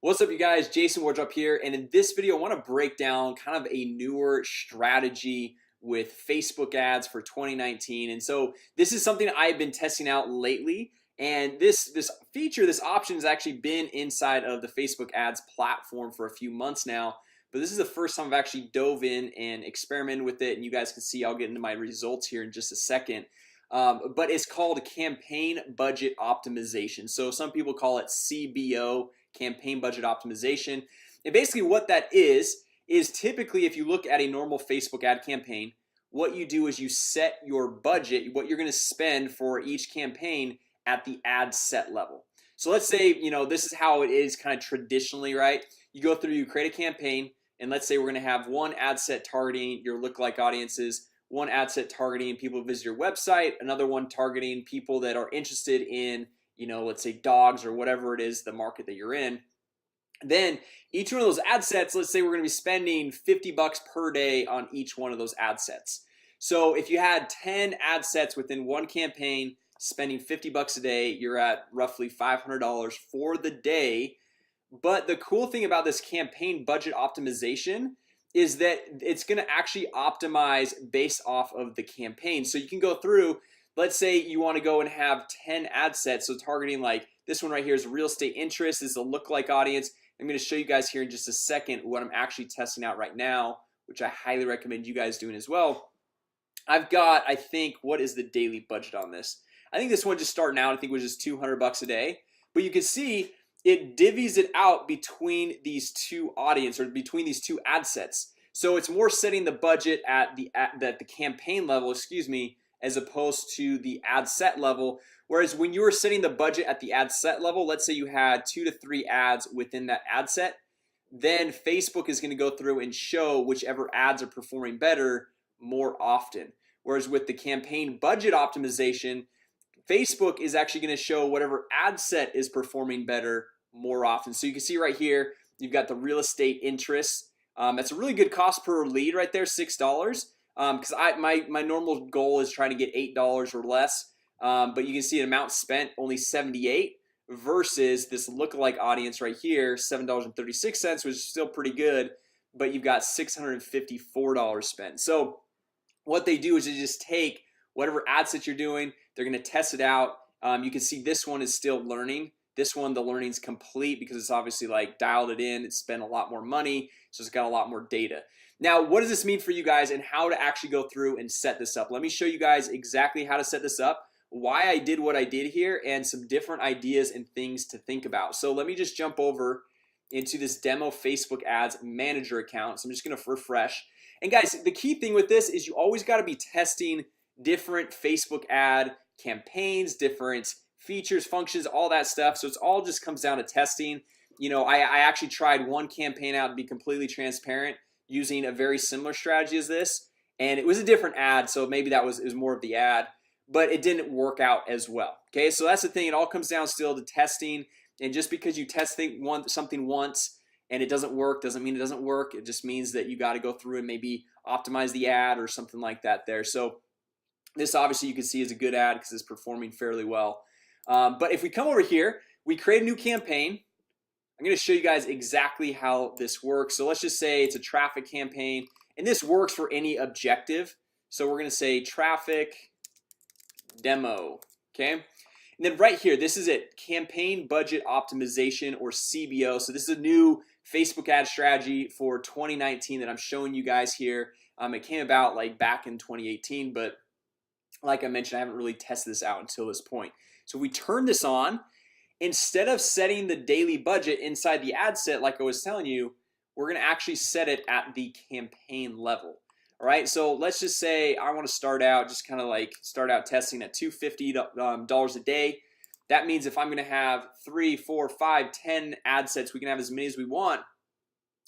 What's up, you guys? Jason Wardrop here, and in this video I want to break down kind of a newer strategy with Facebook ads for 2019. And so this is something I've been testing out lately, and this feature, this option has actually been inside of the Facebook ads platform for a few months now, but this is the first time I've actually dove in and experimented with it. And you guys can see, I'll get into my results here in just a second. But it's called campaign budget optimization. So some people call it CBO, campaign budget optimization. And basically what that is typically, if you look at a normal Facebook ad campaign, what you do is you set your budget, what you're going to spend for each campaign at the ad set level. So let's say, this is how it is kind of traditionally, right? You go through, you create a campaign, and let's say we're going to have one ad set targeting your lookalike audiences, one ad set targeting people who visit your website, another one targeting people that are interested in, let's say dogs or whatever it is, the market that you're in. Then each one of those ad sets, let's say we're gonna be spending 50 bucks per day on each one of those ad sets. So if you had 10 ad sets within one campaign, spending 50 bucks a day, you're at roughly $500 for the day. But the cool thing about this campaign budget optimization is that it's going to actually optimize based off of the campaign. So you can go through, let's say you want to go and have 10 ad sets. So targeting like this one right here is real estate interest. This is a lookalike audience. I'm going to show you guys here in just a second what I'm actually testing out right now, which I highly recommend you guys doing as well. I've got, I think, what is the daily budget on this? I think this one just starting out, I think was just 200 bucks a day. But you can see it divvies it out between these two audience, or between these two ad sets. So it's more setting the budget at the campaign level, excuse me, as opposed to the ad set level. Whereas when you were setting the budget at the ad set level, let's say you had 2 to 3 ads within that ad set, then Facebook is going to go through and show whichever ads are performing better more often. Whereas with the campaign budget optimization, Facebook is actually going to show whatever ad set is performing better more often. So you can see right here, you've got the real estate interest. That's a really good cost per lead right there, $6. Because my normal goal is trying to get $8 or less. But you can see an amount spent only $78 versus this lookalike audience right here, $7.36, which is still pretty good. But you've got $654 spent. So what they do is they just take whatever ad set you're doing, they're going to test it out. You can see this one is still learning. This one, the learning's complete because it's obviously like dialed it in. It's spent a lot more money, so it's got a lot more data. Now, what does this mean for you guys and how to actually go through and set this up? Let me show you guys exactly how to set this up, why I did what I did here, and some different ideas and things to think about. So let me just jump over into this demo Facebook ads manager account. So I'm just going to refresh. And guys, the key thing with this is you always got to be testing different Facebook ad campaigns, different features, functions, all that stuff. So it's all just comes down to testing. I actually tried one campaign out, to be completely transparent, using a very similar strategy as this, and it was a different ad, so maybe it was more of the ad, but it didn't work out as well. Okay, so that's the thing. It all comes down still to testing, and just because you test something once and it doesn't work doesn't mean it doesn't work. It just means that you got to go through and maybe optimize the ad or something like that there. So this obviously you can see is a good ad because it's performing fairly well. But if we come over here, we create a new campaign. I'm going to show you guys exactly how this works. So let's just say it's a traffic campaign, and this works for any objective. So we're going to say traffic demo. Okay, and then right here, this is it, campaign budget optimization, or CBO. So this is a new Facebook ad strategy for 2019 that I'm showing you guys here. It came about like back in 2018, but like I mentioned, I haven't really tested this out until this point. So we turn this on. Instead of setting the daily budget inside the ad set, like I was telling you, we're going to actually set it at the campaign level. All right, so let's just say I want to start out, just kind of like start out testing at $250 a day. That means if I'm going to have 3, 4, 5, 10 ad sets, we can have as many as we want.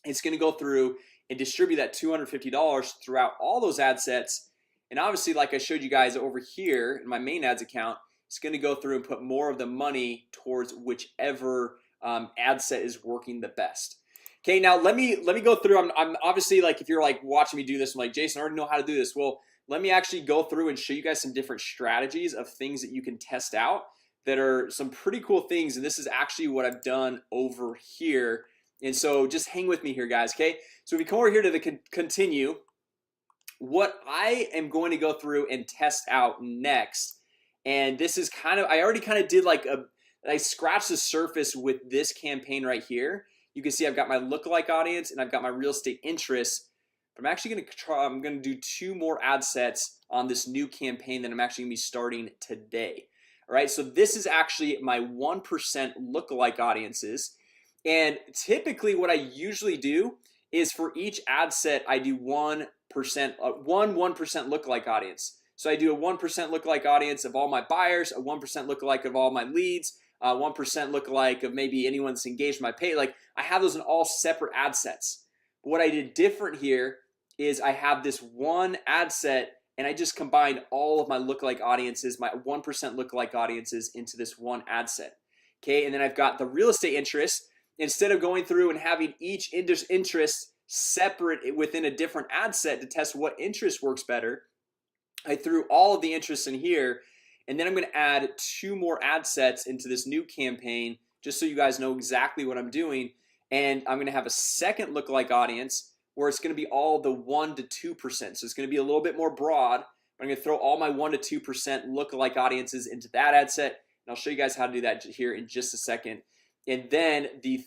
It's going to go through and distribute that $250 throughout all those ad sets. And obviously, like I showed you guys over here in my main ads account, it's going to go through and put more of the money towards whichever ad set is working the best. Okay, now let me go through. I'm obviously, like, if you're like watching me do this, I'm like, Jason, I already know how to do this. Well, let me actually go through and show you guys some different strategies of things that you can test out that are some pretty cool things, and this is actually what I've done over here. And so just hang with me here, guys. Okay, so if we come over here to the continue, what I am going to go through and test out next, and this is kind of, I already kind of did like I scratched the surface with this campaign right here. You can see I've got my lookalike audience and I've got my real estate interests. But I'm actually going to try, I'm going to do 2 more ad sets on this new campaign that I'm actually going to be starting today. All right, so this is actually my 1% lookalike audiences. And typically what I usually do is for each ad set I do 1% lookalike audience. So I do a 1% lookalike audience of all my buyers, a 1% lookalike of all my leads, 1% lookalike of maybe anyone that's engaged my page. Like I have those in all separate ad sets. But what I did different here is I have this one ad set and I just combined all of my lookalike audiences, my 1% lookalike audiences into this one ad set. Okay, and then I've got the real estate interest. Instead of going through and having each interest separate within a different ad set to test what interest works better, I threw all of the interests in here, and then I'm going to add 2 more ad sets into this new campaign just so you guys know exactly what I'm doing. And I'm going to have a second lookalike audience where it's going to be all the 1 to 2%. So it's going to be a little bit more broad, but I'm going to throw all my 1 to 2% lookalike audiences into that ad set, and I'll show you guys how to do that here in just a second. And then the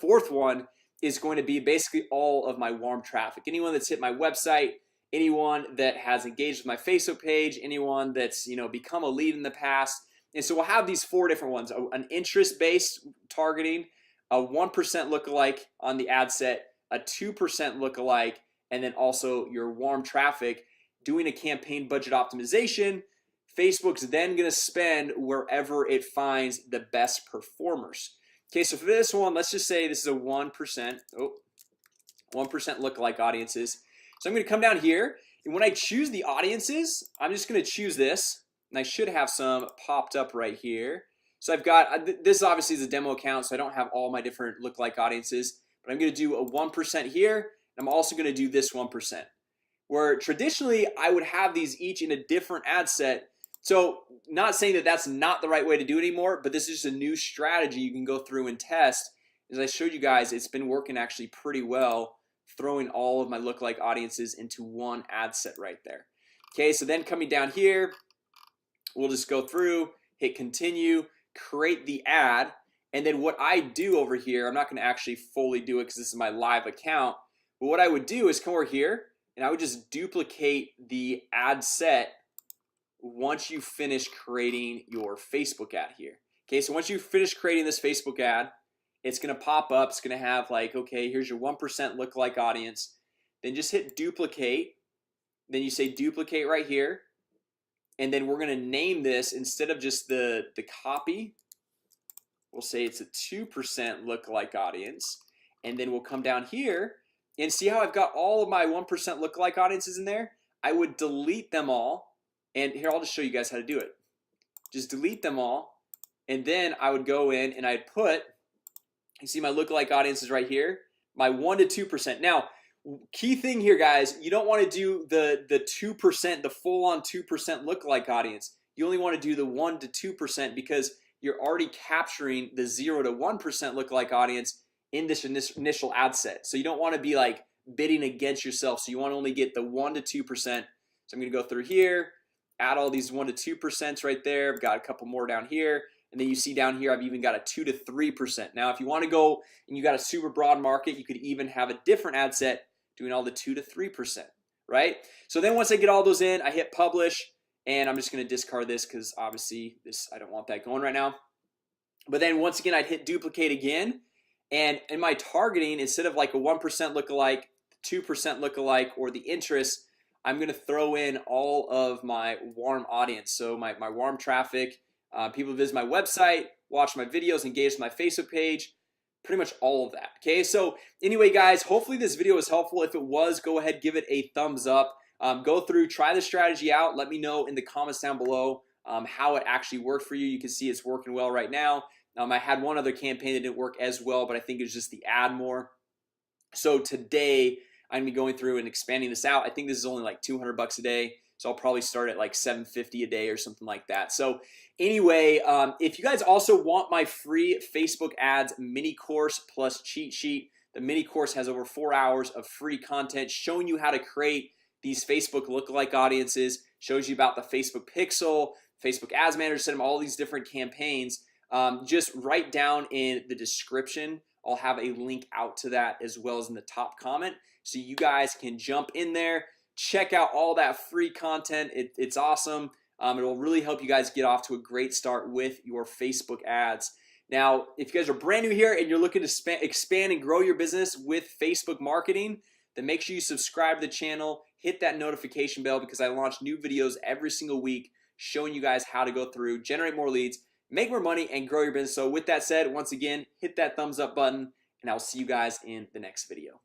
fourth one is going to be basically all of my warm traffic. Anyone that's hit my website, anyone that has engaged with my Facebook page, anyone that's become a lead in the past. And so we'll have these 4 different ones: an interest-based targeting, a 1% lookalike on the ad set, a 2% lookalike, and then also your warm traffic. Doing a campaign budget optimization, Facebook's then going to spend wherever it finds the best performers. Okay, so for this one, let's just say this is a 1% lookalike audiences. So I'm going to come down here, and when I choose the audiences, I'm just going to choose this, and I should have some popped up right here. So I've got this obviously is a demo account, so I don't have all my different lookalike audiences, but I'm going to do a 1% here, and I'm also going to do this 1%, where traditionally I would have these each in a different ad set. So not saying that that's not the right way to do it anymore, but this is just a new strategy you can go through and test. As I showed you guys, it's been working actually pretty well, throwing all of my lookalike audiences into one ad set right there. Okay, so then coming down here, we'll just go through, hit continue, create the ad, and then what I do over here, I'm not going to actually fully do it because this is my live account, but what I would do is come over here and I would just duplicate the ad set once you finish creating your Facebook ad here. Okay, so once you finish creating this Facebook ad, it's gonna pop up. It's gonna have like, okay, here's your 1% lookalike audience. Then just hit duplicate. Then you say duplicate right here, and then we're gonna name this, instead of just the copy, we'll say it's a 2% lookalike audience. And then we'll come down here and see how I've got all of my 1% lookalike audiences in there. I would delete them all. And here, I'll just show you guys how to do it. Just delete them all, and then I would go in and I'd put, you see my lookalike audiences right here, my 1 to 2%. Now, key thing here, guys, you don't want to do the 2%, the full-on 2% lookalike audience. You only want to do the 1 to 2% because you're already capturing the 0 to 1% lookalike audience in this initial ad set. So you don't want to be like bidding against yourself. So you want to only get the 1 to 2%. So I'm going to go through here, add all these 1 to 2% right there. I've got a couple more down here, and then you see down here I've even got a 2 to 3%. Now if you want to go and you got a super broad market, you could even have a different ad set doing all the 2 to 3%, right? So then once I get all those in, I hit publish, and I'm just going to discard this because obviously this, I don't want that going right now. But then once again, I'd hit duplicate again, and in my targeting, instead of like a 1% lookalike, 2% lookalike, or the interest, I'm gonna throw in all of my warm audience. So my warm traffic, people visit my website, watch my videos, engage with my Facebook page, pretty much all of that. Okay, so anyway, guys, hopefully this video was helpful. If it was, go ahead, give it a thumbs up. Go through, try the strategy out. Let me know in the comments down below how it actually worked for you. You can see it's working well right now. I had one other campaign that didn't work as well, but I think it's just the ad more. So today I'm gonna be going through and expanding this out. I think this is only like $200 a day, So I'll probably start at like $7.50 a day or something like that. So anyway, if you guys also want my free Facebook ads mini course plus cheat sheet, the mini course has over 4 hours of free content showing you how to create these Facebook lookalike audiences, shows you about the Facebook pixel, Facebook ads manager system, all these different campaigns. Just write down in the description. I'll have a link out to that as well as in the top comment, so you guys can jump in there, check out all that free content. It's awesome. It will really help you guys get off to a great start with your Facebook ads. Now, if you guys are brand new here and you're looking to expand and grow your business with Facebook marketing, then make sure you subscribe to the channel, hit that notification bell, because I launch new videos every single week showing you guys how to go through, generate more leads, make more money, and grow your business. So with that said, once again, hit that thumbs up button, and I'll see you guys in the next video.